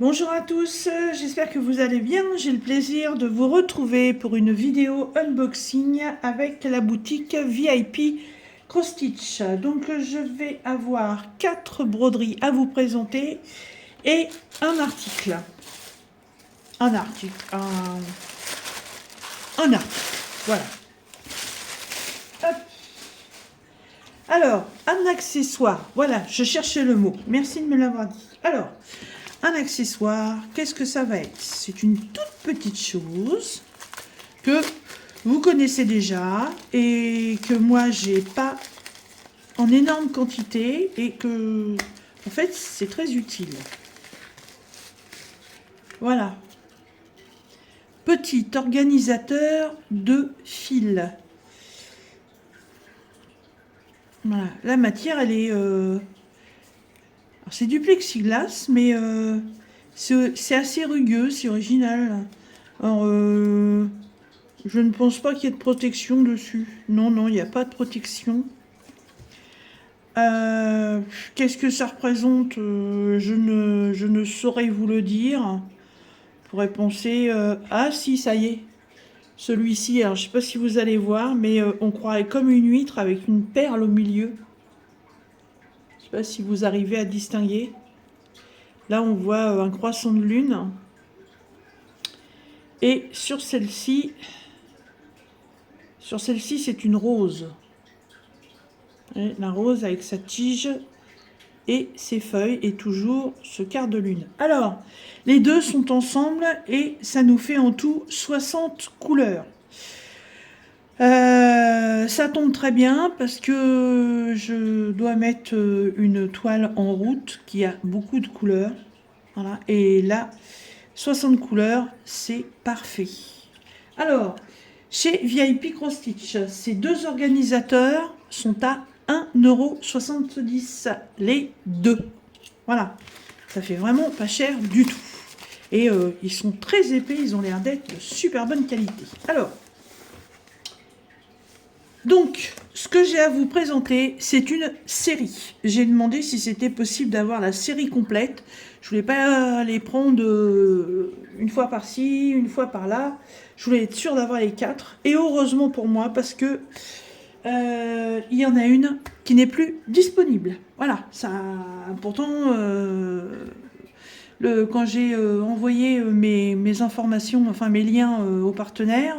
Bonjour à tous, j'espère que vous allez bien. J'ai le plaisir de vous retrouver pour une vidéo unboxing avec la boutique VIP Cross Stitch. Donc je vais avoir 4 broderies à vous présenter et un article. Un article. Voilà. Hop. Alors, un accessoire. Voilà, je cherchais le mot. Merci de me l'avoir dit. Alors, un accessoire, qu'est-ce que ça va être? C'est une toute petite chose que vous connaissez déjà et que moi j'ai pas en énorme quantité et que en fait c'est très utile. Voilà, petit organisateur de fils. Voilà, la matière elle est c'est du plexiglas, mais c'est assez rugueux, c'est original. Alors, je ne pense pas qu'il y ait de protection dessus. Non, non, il n'y a pas de protection. Qu'est-ce que ça représente? Je ne saurais vous le dire. Je pourrais penser... ah si, ça y est. Celui-ci, alors je ne sais pas si vous allez voir, mais on croirait comme une huître avec une perle au milieu. Je ne sais pas si vous arrivez à distinguer. Là, on voit un croissant de lune. Et sur celle-ci, c'est une rose. Et la rose avec sa tige et ses feuilles et toujours ce quart de lune. Alors, les deux sont ensemble et ça nous fait en tout 60 couleurs. Ça tombe très bien parce que je dois mettre une toile en route qui a beaucoup de couleurs. Voilà. Et là, 60 couleurs, c'est parfait. Alors, chez VIP Cross Stitch, ces deux organisateurs sont à 1,70 € les deux. Voilà, ça fait vraiment pas cher du tout. Et ils sont très épais, ils ont l'air d'être de super bonne qualité. Alors, donc, ce que j'ai à vous présenter, c'est une série. J'ai demandé si c'était possible d'avoir la série complète. Je voulais pas les prendre une fois par-ci, une fois par-là. Je voulais être sûre d'avoir les 4. Et heureusement pour moi, parce que il y en a une qui n'est plus disponible. Voilà, ça. Pourtant, quand j'ai envoyé mes informations, enfin mes liens aux partenaires,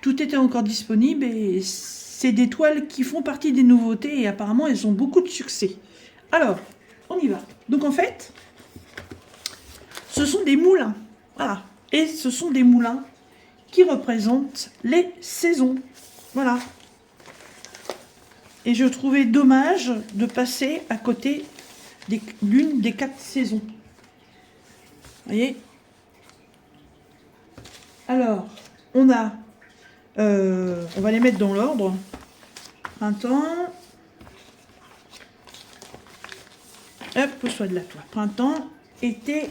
tout était encore disponible et c'est des toiles qui font partie des nouveautés et apparemment elles ont beaucoup de succès. Alors, on y va. Donc en fait, ce sont des moulins. Voilà. Et ce sont des moulins qui représentent les saisons. Voilà. Et je trouvais dommage de passer à côté d'une des 4 saisons. Vous voyez? Alors, on a... on va les mettre dans l'ordre. Printemps. Hop, pose-toi de la toile. Printemps, été,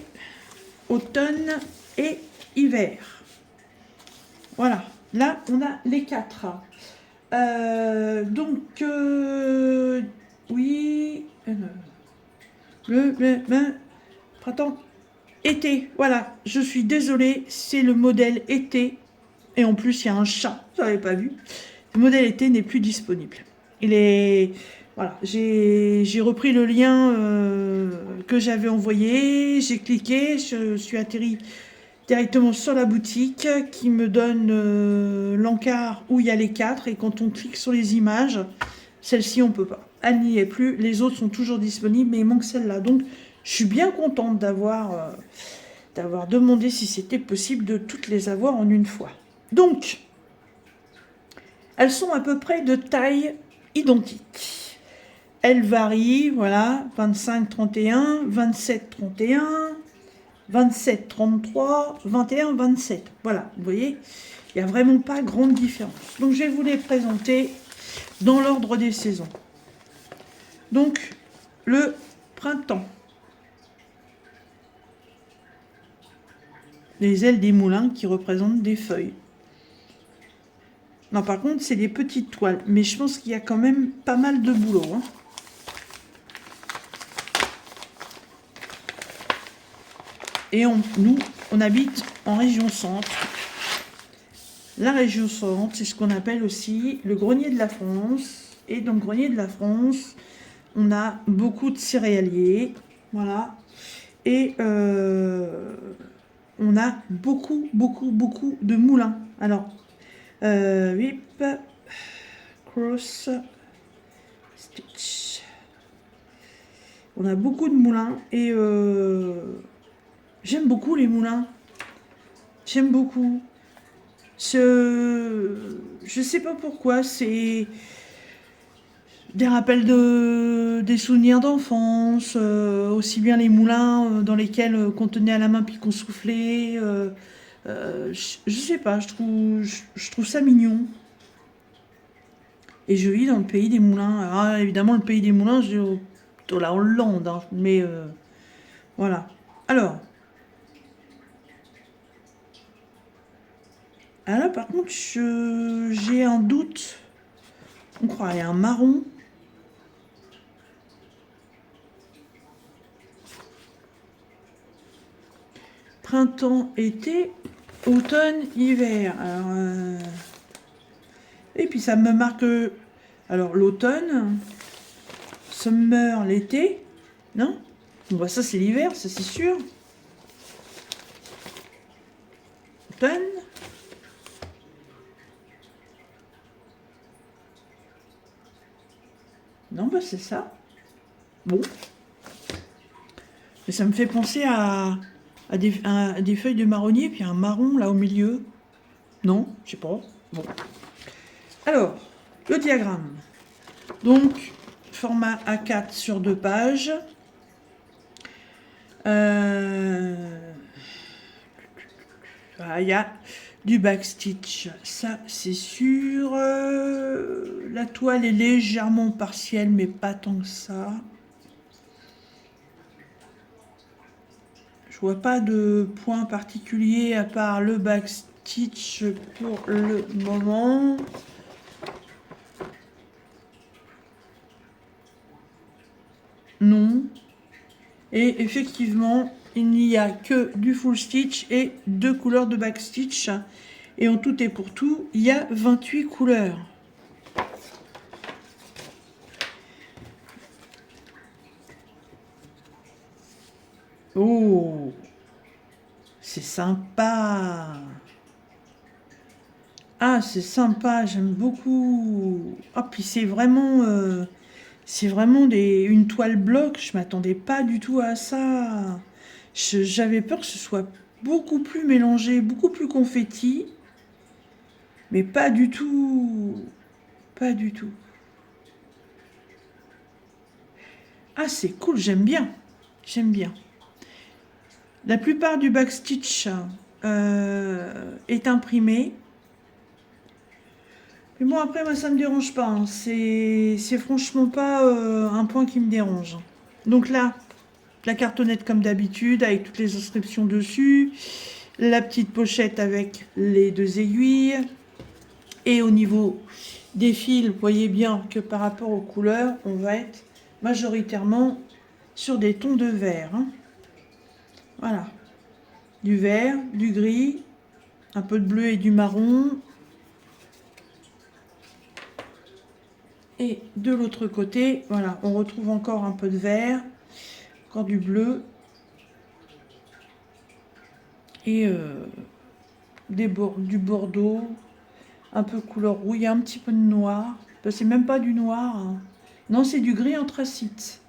automne et hiver. Voilà. Là, on a les 4. Donc, oui, printemps, été, voilà, je suis désolée, c'est le modèle été, et en plus il y a un chat, vous n'avez pas vu, le modèle été n'est plus disponible. Il est, voilà, j'ai repris le lien que j'avais envoyé, j'ai cliqué, je suis atterri directement sur la boutique qui me donne l'encart où il y a les 4 et quand on clique sur les images, celle-ci on peut pas. Elle n'y est plus, les autres sont toujours disponibles mais il manque celle-là. Donc je suis bien contente d'avoir demandé si c'était possible de toutes les avoir en une fois. Donc, elles sont à peu près de taille identique. Elles varient, voilà, 25-31, 27-31, 27, 33, 21, 27. Voilà, vous voyez, il n'y a vraiment pas grande différence. Donc, je vais vous les présenter dans l'ordre des saisons. Donc, le printemps. Les ailes des moulins qui représentent des feuilles. Non, par contre, c'est des petites toiles. Mais je pense qu'il y a quand même pas mal de boulot. Hein. « Et nous, on habite en région centre. La région centre, c'est ce qu'on appelle aussi le grenier de la France. Et dans le grenier de la France, on a beaucoup de céréaliers. Voilà. Et on a beaucoup de moulins. Alors, whip, cross, stitch. On a beaucoup de moulins et j'aime beaucoup les moulins. J'aime beaucoup. Je sais pas pourquoi, c'est des rappels des souvenirs d'enfance, aussi bien les moulins dans lesquels qu'on tenait à la main puis qu'on soufflait. Je sais pas, je trouve ça mignon. Et je vis dans le pays des moulins. Alors, évidemment, le pays des moulins, je vis plutôt la Hollande, hein, mais voilà. Alors là, par contre, j'ai un doute. On croirait un marron. Printemps, été, automne, hiver. Alors, et puis ça me marque. Alors l'automne, summer, l'été, non? Bon, ça c'est l'hiver, ça c'est sûr. Automne. Non, bah c'est ça. Bon. Mais ça me fait penser à des feuilles de marronnier, puis un marron là au milieu. Non, je sais pas. Bon. Alors, le diagramme. Donc, format A4 sur 2 pages. Il y a du backstitch, ça c'est sûr. La toile est légèrement partielle, mais pas tant que ça. Je vois pas de point particulier à part le backstitch pour le moment. Non. Et effectivement, il n'y a que du full stitch et 2 couleurs de backstitch. Et en tout et pour tout, il y a 28 couleurs. Oh, c'est sympa. Ah, c'est sympa, j'aime beaucoup. Ah, puis c'est vraiment une toile bloc. Je m'attendais pas du tout à ça. J'avais peur que ce soit beaucoup plus mélangé, beaucoup plus confetti. Mais pas du tout. Pas du tout. Ah, c'est cool, j'aime bien. J'aime bien. La plupart du backstitch est imprimé. Mais bon, après, moi, ça me dérange pas, hein. C'est franchement pas un point qui me dérange. Donc là, la cartonnette comme d'habitude, avec toutes les inscriptions dessus. La petite pochette avec les 2 aiguilles. Et au niveau des fils, vous voyez bien que par rapport aux couleurs, on va être majoritairement sur des tons de vert, hein. Voilà. Du vert, du gris, un peu de bleu et du marron. Et de l'autre côté, voilà, on retrouve encore un peu de vert, encore du bleu. Et du bordeaux, un peu couleur rouille, un petit peu de noir. Ben, c'est même pas du noir, hein. Non, c'est du gris anthracite.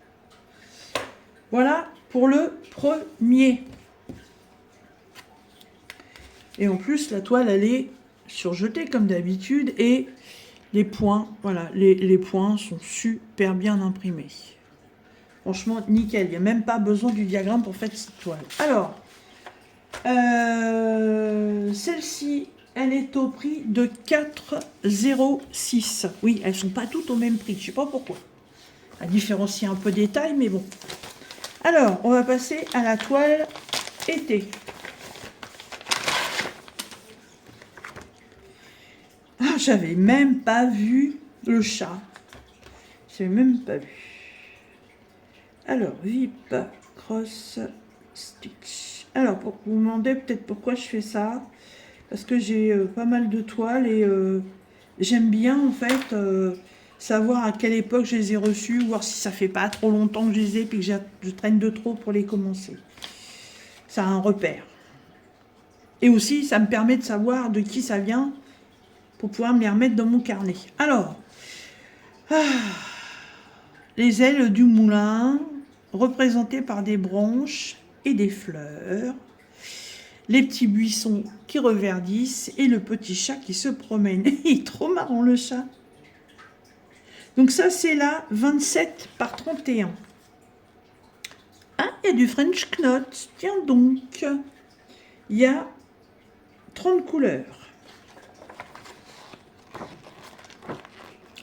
Voilà pour le premier. Et en plus, la toile, elle est surjetée comme d'habitude. Et les points, voilà, les points sont super bien imprimés. Franchement, nickel. Il n'y a même pas besoin du diagramme pour faire cette toile. Alors, celle-ci, elle est au prix de 4,06. Oui, elles sont pas toutes au même prix. Je sais pas pourquoi. À différencier un peu des tailles, mais bon. Alors, on va passer à la toile été. Ah, j'avais même pas vu le chat. J'avais même pas vu. Alors, Vip, Cross, Stitch. Alors, vous vous demandez peut-être pourquoi je fais ça. Parce que j'ai pas mal de toiles et j'aime bien en fait savoir à quelle époque je les ai reçues, voir si ça fait pas trop longtemps que je les ai puis que je traîne de trop pour les commencer. Ça a un repère. Et aussi, ça me permet de savoir de qui ça vient pour pouvoir me les remettre dans mon carnet. Alors, les ailes du moulin, représentées par des branches et des fleurs. Les petits buissons qui reverdissent et le petit chat qui se promène. Il est trop marrant le chat. Donc ça c'est la 27 par 31. Ah, il y a du French Knot. Tiens donc. Il y a 30 couleurs.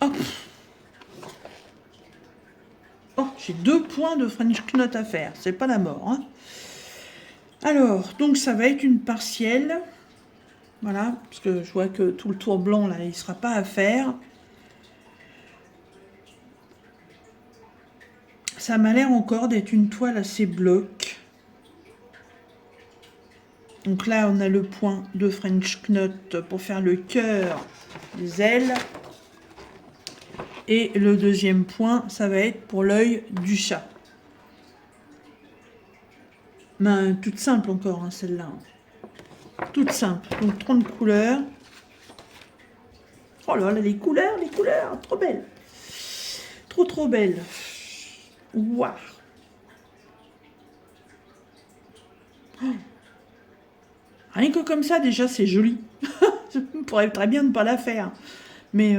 Oh, oh j'ai 2 points de French Knot à faire. C'est pas la mort. Hein. Alors, donc ça va être une partielle. Voilà, parce que je vois que tout le tour blanc, là, il ne sera pas à faire. Ça m'a l'air encore d'être une toile assez bloc. Donc là, on a le point de French Knot pour faire le cœur des ailes. Et le deuxième point, ça va être pour l'œil du chat. Ben, toute simple encore, hein, celle-là. Toute simple. Donc 30 couleurs. Oh là là, les couleurs, trop belles. Trop belles. Waouh. Oh. Rien que comme ça, déjà, c'est joli. Je pourrais très bien ne pas la faire. Mais,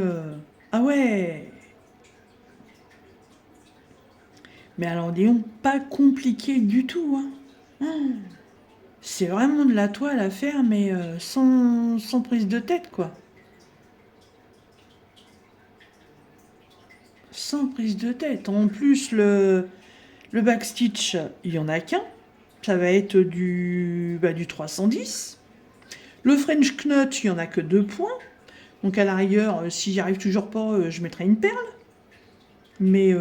ah ouais. Mais alors, disons, pas compliqué du tout. Hein. C'est vraiment de la toile à faire, mais sans prise de tête, quoi. Sans prise de tête. En plus, le backstitch, il n'y en a qu'un. Ça va être du 310. Le French Knot, il n'y en a que 2 points. Donc à la rigueur, si j'y arrive toujours pas, je mettrai une perle. Mais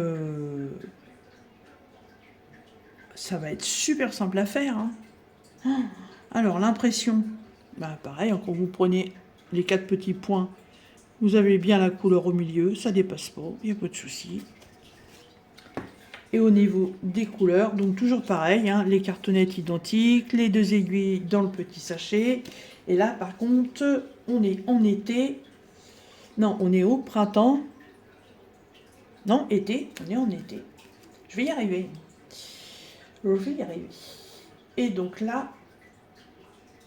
ça va être super simple à faire. Hein. Alors l'impression, pareil, quand vous prenez les 4 petits points, vous avez bien la couleur au milieu, ça dépasse pas, il n'y a pas de souci. Et au niveau des couleurs, donc toujours pareil, hein, les cartonnettes identiques, les 2 aiguilles dans le petit sachet. Et là, par contre, on est en été. Non, on est au printemps. Non, été, on est en été. Je vais y arriver. Et donc là,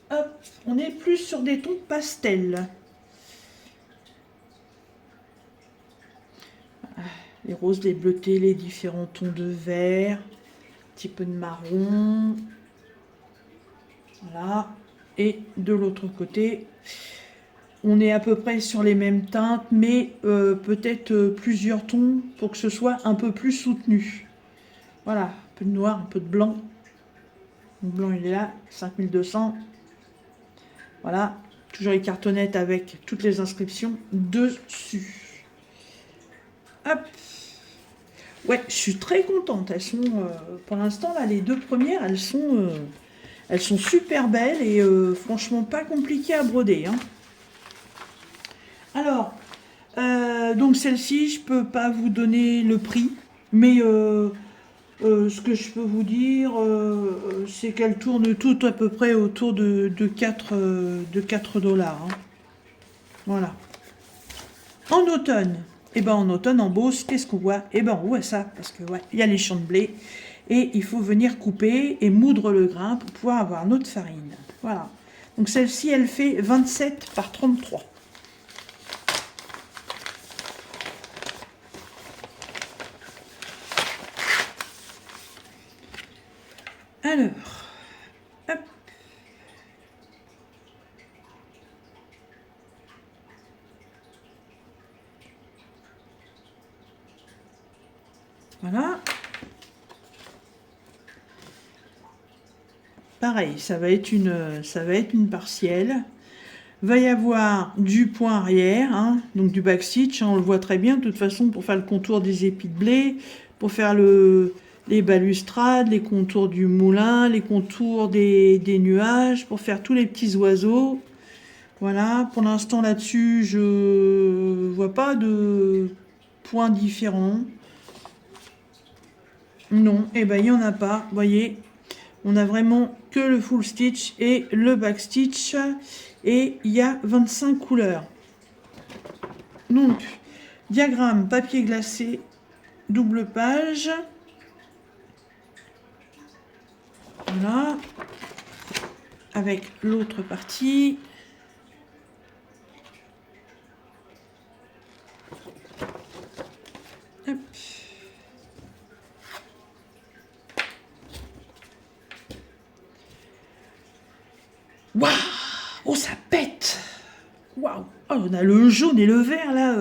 hop, on est plus sur des tons pastels. Les roses, les bleutés, les différents tons de vert, un petit peu de marron. Voilà. Et de l'autre côté, on est à peu près sur les mêmes teintes, mais peut-être plusieurs tons pour que ce soit un peu plus soutenu. Voilà, un peu de noir, un peu de blanc. Le blanc, il est là, 5200. Voilà, toujours les cartonnettes avec toutes les inscriptions dessus. Hop. Ouais, je suis très contente. Elles sont, pour l'instant, là, les 2 premières, elles sont super belles et franchement pas compliquées à broder. Hein. Alors, donc celle-ci, je peux pas vous donner le prix, mais ce que je peux vous dire, c'est qu'elles tournent toutes à peu près autour de 4 $. Hein. Voilà. En automne, en automne, en Beauce, qu'est-ce qu'on voit? On voit ça, parce que il y a les champs de blé, et il faut venir couper et moudre le grain pour pouvoir avoir notre farine. Voilà. Donc celle-ci, elle fait 27 par 33. Alors, hop. Voilà. Pareil, ça va être une partielle. Va y avoir du point arrière, hein, donc du backstitch, hein, on le voit très bien. De toute façon, pour faire le contour des épis de blé, pour faire les balustrades, les contours du moulin, les contours des nuages pour faire tous les petits oiseaux. Voilà, pour l'instant là-dessus, je vois pas de points différents. Non, et ben il n'y en a pas, vous voyez. On a vraiment que le full stitch et le back stitch. Et il y a 25 couleurs. Donc, diagramme papier glacé, double page. Voilà. Avec l'autre partie. Hop. Waouh! Oh, ça pète! Waouh! Oh, on a le jaune et le vert là.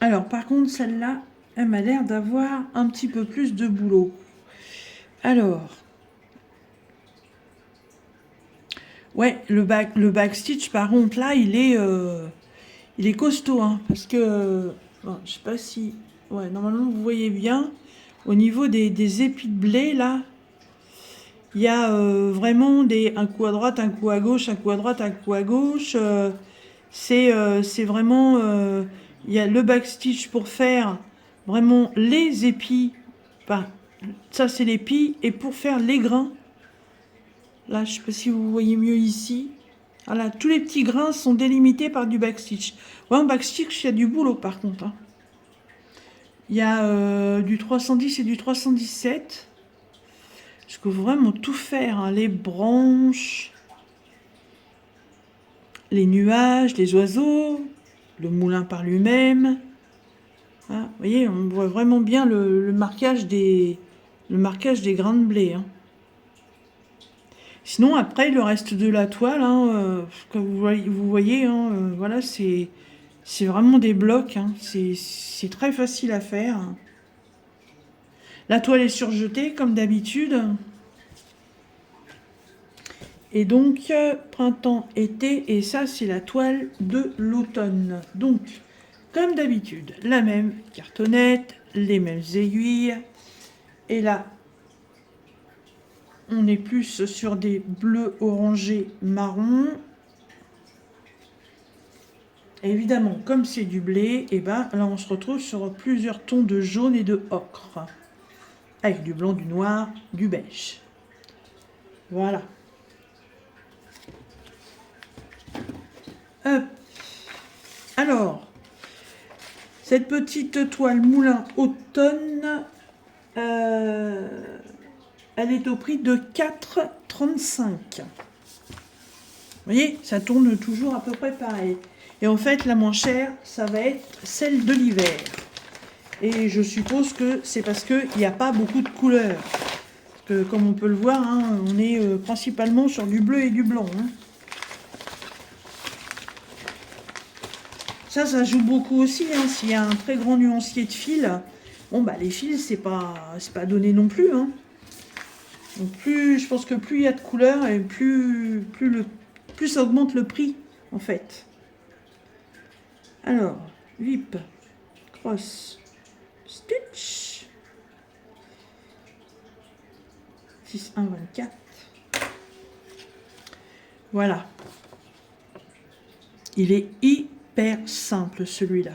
Alors, par contre, celle-là, elle m'a l'air d'avoir un petit peu plus de boulot. Alors, ouais, le back stitch, par contre, là, il est costaud, hein, parce que, bon, je sais pas si, ouais, normalement, vous voyez bien, au niveau des épis de blé, là, il y a vraiment un coup à droite, un coup à gauche, un coup à droite, un coup à gauche. C'est vraiment, il y a le backstitch pour faire vraiment les épis. Enfin, ça c'est l'épi. Et pour faire les grains, là je sais pas si vous voyez mieux ici. Voilà, tous les petits grains sont délimités par du backstitch. Ouais, en backstitch, il y a du boulot par contre, hein. Il y a du 310 et du 317. Parce qu'il faut vraiment tout faire, hein. Les branches, les nuages, les oiseaux, le moulin par lui-même. Ah, vous voyez, on voit vraiment bien le marquage des grains de blé, hein. Sinon, après, le reste de la toile, hein, comme vous voyez, hein, voilà, c'est vraiment des blocs, hein. C'est très facile à faire. La toile est surjetée, comme d'habitude. Et donc, printemps, été, et ça, c'est la toile de l'automne. Donc, comme d'habitude, la même cartonnette, les mêmes aiguilles. Et là, on est plus sur des bleus orangés marron. Et évidemment, comme c'est du blé, et ben là, on se retrouve sur plusieurs tons de jaune et de ocre. Avec du blanc, du noir, du beige. Voilà. Hop. Alors, cette petite toile moulin automne, elle est au prix de 4,35 €. Vous voyez, ça tourne toujours à peu près pareil. Et en fait, la moins chère, ça va être celle de l'hiver. Et je suppose que c'est parce qu'il n'y a pas beaucoup de couleurs. Parce que, comme on peut le voir, hein, on est principalement sur du bleu et du blanc, hein. Ça joue beaucoup aussi, hein. S'il y a un très grand nuancier de fils, bon, bah, les fils, c'est pas donné non plus, hein. Donc, je pense que plus il y a de couleurs, et plus ça augmente le prix, en fait. Alors, VIP, cross, stitch, 6, 1, 24. Voilà. Il est hyper simple, celui-là.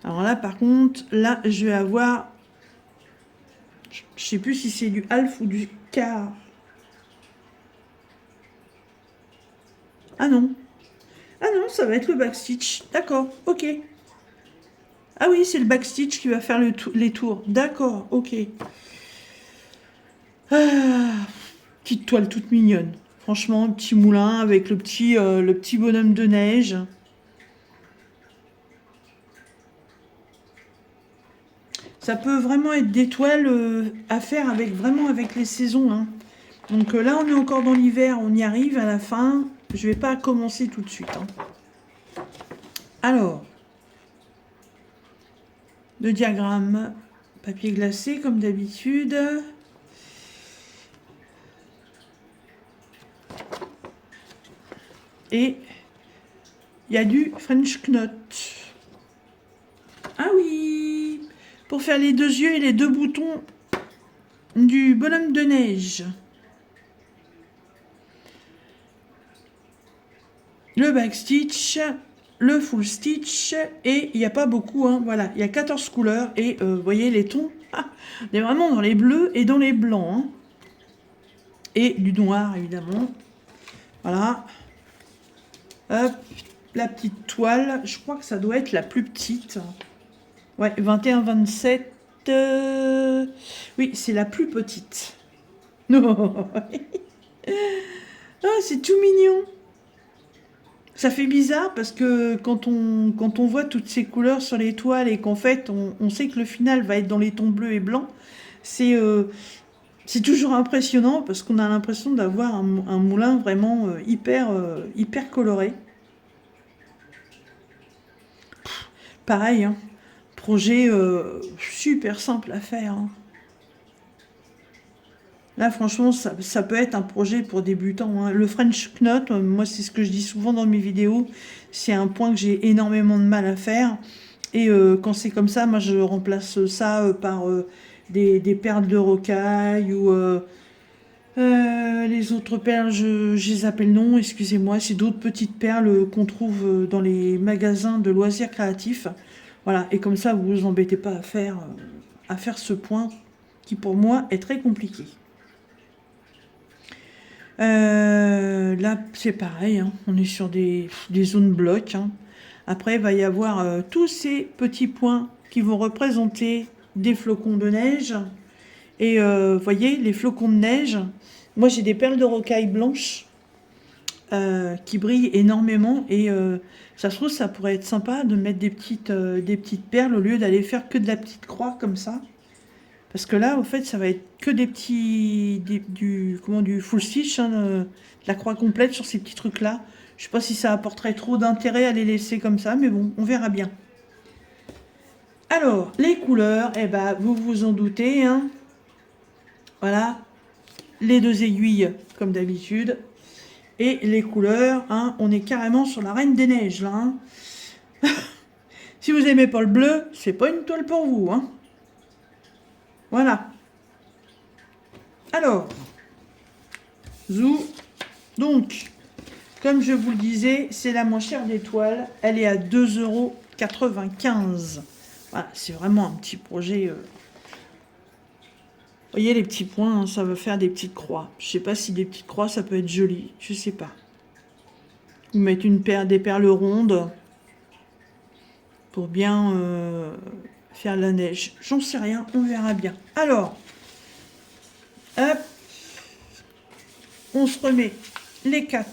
Alors là, par contre, là, je vais avoir, je sais plus si c'est du half ou du quart. Ah non. Ah non, ça va être le backstitch. D'accord, ok. Ah oui, c'est le backstitch qui va faire les tours. D'accord, ok. Ah, petite toile toute mignonne. Franchement, petit moulin avec le petit bonhomme de neige. Ça peut vraiment être des toiles à faire avec les saisons, hein. Donc là, on est encore dans l'hiver, on y arrive à la fin. Je vais pas commencer tout de suite, hein. Alors, le diagramme, papier glacé comme d'habitude. Et il y a du French Knot. pour faire les deux yeux et les deux boutons du bonhomme de neige. Le backstitch, le full stitch, et il n'y a pas beaucoup, hein, voilà, il y a 14 couleurs, et vous voyez les tons, on est vraiment dans les bleus et dans les blancs, hein. Et du noir évidemment, voilà, hop, la petite toile, je crois que ça doit être la plus petite, ouais, 21-27, oui, c'est la plus petite. Non. Ah, c'est tout mignon. Ça fait bizarre parce que quand on voit toutes ces couleurs sur les toiles et qu'en fait on sait que le final va être dans les tons bleus et blancs, c'est toujours impressionnant parce qu'on a l'impression d'avoir un moulin vraiment hyper coloré. Pareil, hein, projet super simple à faire, hein. Là, franchement, ça peut être un projet pour débutants, hein. Le French Knot, moi, c'est ce que je dis souvent dans mes vidéos. C'est un point que j'ai énormément de mal à faire. Et quand c'est comme ça, moi, je remplace ça par des perles de rocaille ou les autres perles, je les appelle non, excusez-moi. C'est d'autres petites perles qu'on trouve dans les magasins de loisirs créatifs. Voilà, et comme ça, vous ne vous embêtez pas à faire ce point qui, pour moi, est très compliqué. Là, c'est pareil, hein, on est sur des zones blocs, hein. Après, il va y avoir tous ces petits points qui vont représenter des flocons de neige. Et vous voyez, les flocons de neige, moi j'ai des perles de rocaille blanches qui brillent énormément. Et ça se trouve, ça pourrait être sympa de mettre des petites perles au lieu d'aller faire que de la petite croix comme ça. Parce que là, au fait, ça va être que du full stitch, hein, de la croix complète sur ces petits trucs-là. Je sais pas si ça apporterait trop d'intérêt à les laisser comme ça, mais bon, on verra bien. Alors, les couleurs, eh ben, vous vous en doutez, hein. Voilà, les deux aiguilles, comme d'habitude. Et les couleurs, hein, on est carrément sur la Reine des Neiges, là, hein. Si vous aimez pas le bleu, c'est pas une toile pour vous, hein. Voilà. Alors, zou. Donc, comme je vous le disais, c'est la moins chère des toiles. Elle est à 2,95 €. Voilà, c'est vraiment un petit projet. Vous voyez les petits points, hein, ça va faire des petites croix. Je sais pas si des petites croix, ça peut être joli. Je sais pas. Ou mettre des perles rondes pour bien faire la neige. J'en sais rien, on verra bien. Alors, hop, on se remet les 4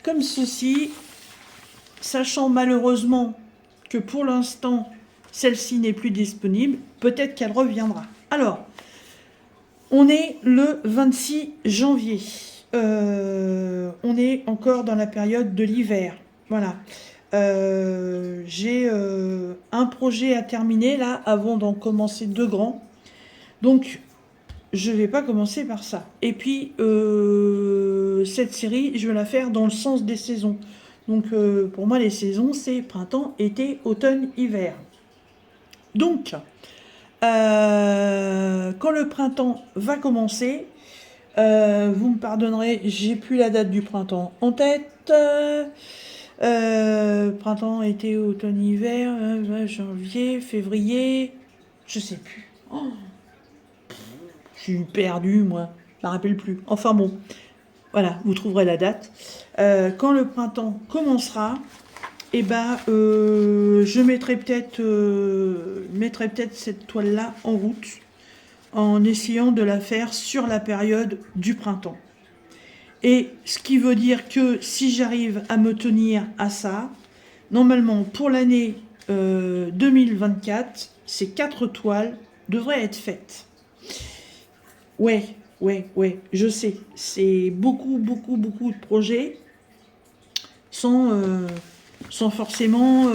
comme ceci, sachant malheureusement que pour l'instant, celle-ci n'est plus disponible. Peut-être qu'elle reviendra. Alors, on est le 26 janvier. On est encore dans la période de l'hiver. Voilà. J'ai un projet à terminer là avant d'en commencer 2 grands. Donc, je vais pas commencer par ça. Et puis, cette série, je vais la faire dans le sens des saisons. Donc, pour moi, les saisons, c'est printemps, été, automne, hiver. Donc, quand le printemps va commencer, vous me pardonnerez, j'ai plus la date du printemps en tête. Printemps, été, automne, hiver, janvier, février, je sais plus. Oh, je suis perdue, moi. Je me rappelle plus. Enfin bon, voilà, vous trouverez la date. Quand le printemps commencera, et ben, je mettrai peut-être cette toile-là en route, en essayant de la faire sur la période du printemps. Et ce qui veut dire que si j'arrive à me tenir à ça, normalement pour l'année 2024, ces 4 toiles devraient être faites. Ouais, je sais, c'est beaucoup de projets sans forcément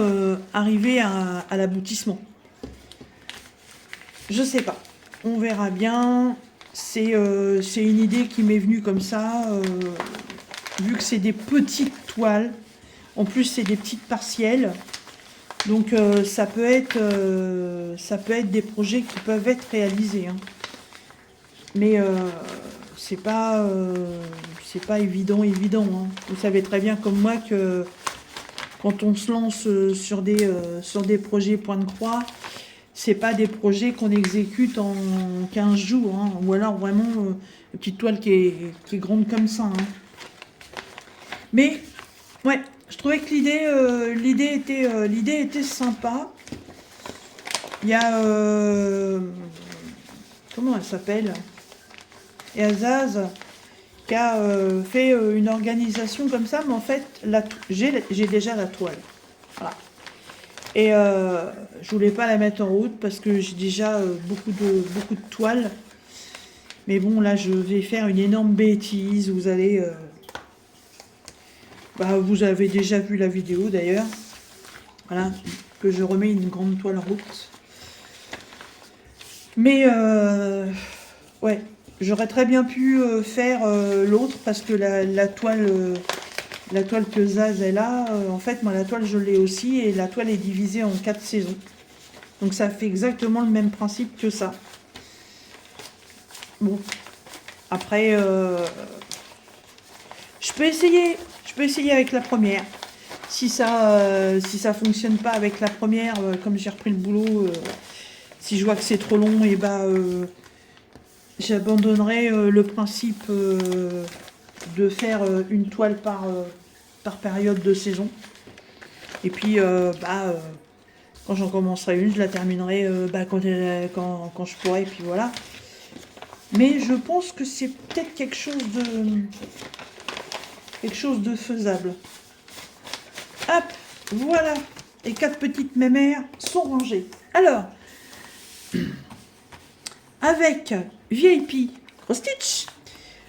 arriver à l'aboutissement. Je sais pas, on verra bien. C'est une idée qui m'est venue comme ça, vu que c'est des petites toiles. En plus, c'est des petites partielles. Donc ça peut être des projets qui peuvent être réalisés, hein. Mais c'est pas évident, hein. Vous savez très bien comme moi que quand on se lance sur des projets point de croix, c'est pas des projets qu'on exécute en 15 jours, hein. Ou alors vraiment une petite toile qui est grande comme ça, hein. Mais ouais, je trouvais que l'idée était sympa. Il y a comment elle s'appelle? Azaz qui a fait une organisation comme ça, mais en fait j'ai déjà la toile. Voilà. Et je voulais pas la mettre en route parce que j'ai déjà beaucoup de toiles. Mais bon, là je vais faire une énorme bêtise. Vous allez vous avez déjà vu la vidéo d'ailleurs. Voilà, que je remets une grande toile en route. Mais ouais, j'aurais très bien pu faire l'autre parce que la toile que Zaz est là, en fait, moi la toile je l'ai aussi et la toile est divisée en 4 saisons. Donc ça fait exactement le même principe que ça. Bon, après, je peux essayer avec la première. Si ça fonctionne pas avec la première, comme j'ai repris le boulot, si je vois que c'est trop long, et j'abandonnerai le principe de faire une toile par période de saison. Et puis, quand j'en commencerai une, je la terminerai quand je pourrai, et puis voilà. Mais je pense que c'est peut-être quelque chose de faisable. Hop, voilà. Les 4 petites mémères sont rangées. Alors, avec VIP Cross Stitch,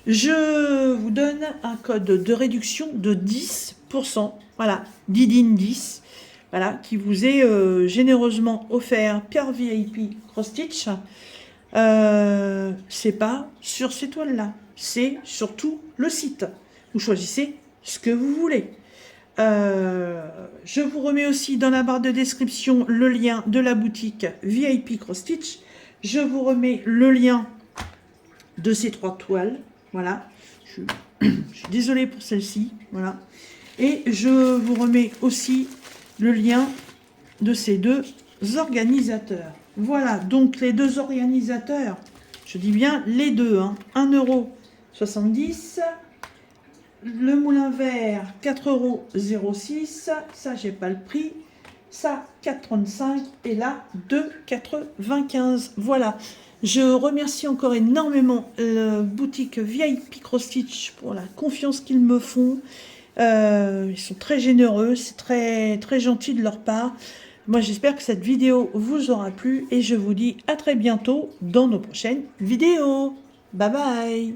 je vous donne un code de réduction de 10%. Voilà, Didine 10. Voilà, qui vous est généreusement offert par VIP Cross Stitch. C'est pas sur ces toiles-là, c'est surtout le site. Vous choisissez ce que vous voulez. Je vous remets aussi dans la barre de description le lien de la boutique VIP Cross Stitch. Je vous remets le lien de ces 3 toiles. Voilà. Je suis désolée pour celle-ci. Voilà. Et je vous remets aussi le lien de ces 2 organisateurs. Voilà. Donc les 2 organisateurs, je dis bien les 2, hein, 1,70 €. Le moulin vert, 4,06 €. Ça, j'ai pas le prix. Ça, 4,35 €. Et là, 2,95 €. Voilà. Je remercie encore énormément la boutique VIP Cross Stitch pour la confiance qu'ils me font. Ils sont très généreux. C'est très, très gentil de leur part. Moi, j'espère que cette vidéo vous aura plu. Et je vous dis à très bientôt dans nos prochaines vidéos. Bye bye.